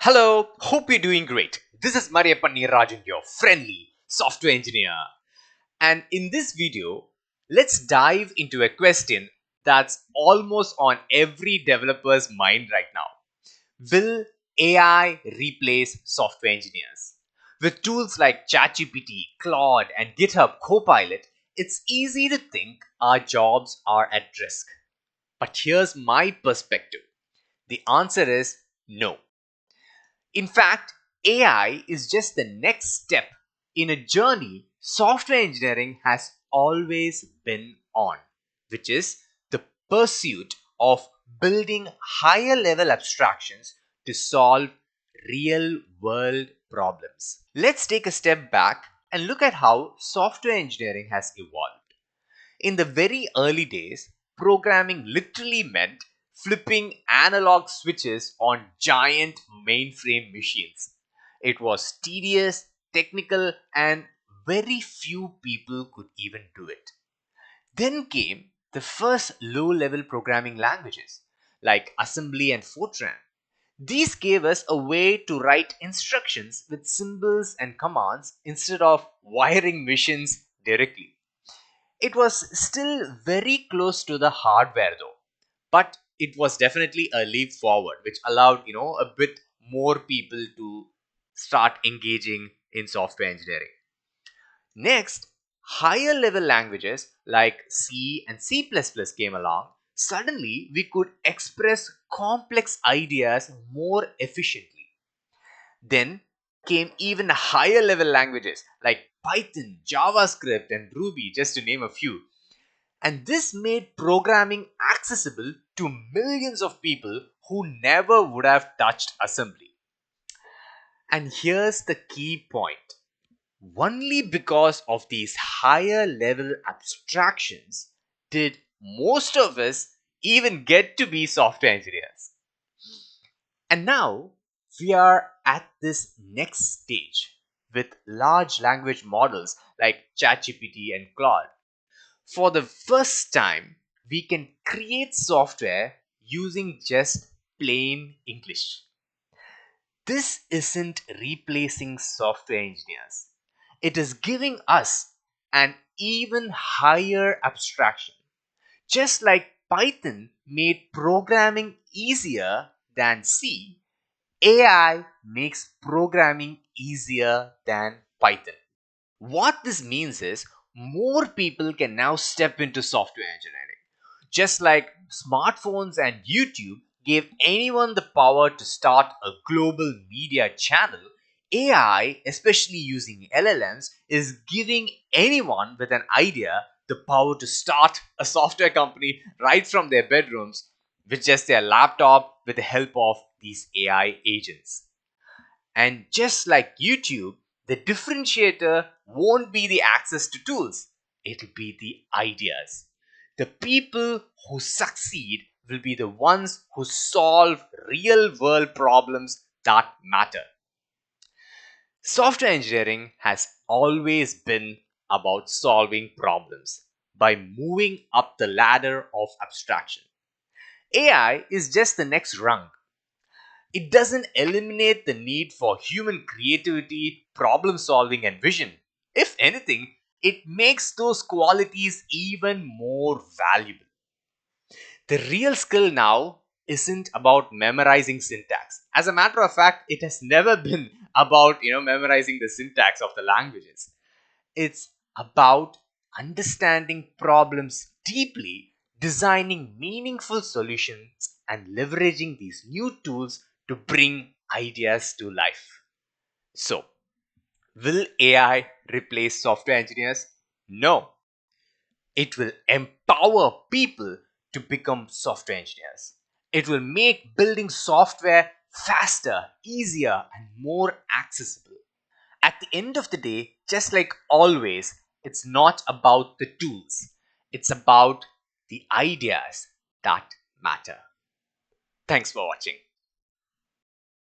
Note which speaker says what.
Speaker 1: Hello, hope you're doing great. This is Mariappan Rajan, your friendly software engineer. And in this video, let's dive into a question that's almost on every developer's mind right now. Will AI replace software engineers? With tools like ChatGPT, Claude, and GitHub Copilot, it's easy to think our jobs are at risk. But here's my perspective. The answer is no. In fact, AI is just the next step in a journey software engineering has always been on, which is the pursuit of building higher level abstractions to solve real world problems. Let's take a step back and look at how software engineering has evolved. In the very early days, programming literally meant flipping analog switches on giant mainframe machines. It was tedious, technical, and very few people could even do it. Then came the first low level programming languages like Assembly and Fortran. These gave us a way to write instructions with symbols and commands instead of wiring machines directly. It was still very close to the hardware though, but it was definitely a leap forward, which allowed a bit more people to start engaging in software engineering. Next, higher level languages like C and C++ came along. Suddenly, we could express complex ideas more efficiently. Then came even higher level languages like Python, JavaScript, and Ruby, just to name a few. And this made programming accessible to millions of people who never would have touched assembly. And here's the key point. Only because of these higher level abstractions did most of us even get to be software engineers. And now we are at this next stage with large language models like ChatGPT and Claude. For the first time, we can create software using just plain English. This isn't replacing software engineers. It is giving us an even higher abstraction. Just like Python made programming easier than C, AI makes programming easier than Python. What this means is more people can now step into software engineering. Just like smartphones and YouTube gave anyone the power to start a global media channel, AI, especially using LLMs, is giving anyone with an idea the power to start a software company right from their bedrooms with just their laptop with the help of these AI agents. And just like YouTube, the differentiator won't be the access to tools, it'll be the ideas. The people who succeed will be the ones who solve real world problems that matter. Software engineering has always been about solving problems by moving up the ladder of abstraction. AI is just the next rung. It doesn't eliminate the need for human creativity, problem solving, and vision. If anything, it makes those qualities even more valuable. The real skill now isn't about memorizing syntax. As a matter of fact, it has never been about memorizing the syntax of the languages. It's about understanding problems deeply, designing meaningful solutions, and leveraging these new tools to bring ideas to life. So, will AI replace software engineers? No. It will empower people to become software engineers. It will make building software faster, easier, and more accessible. At the end of the day, just like always, it's not about the tools, it's about the ideas that matter. Thanks for watching.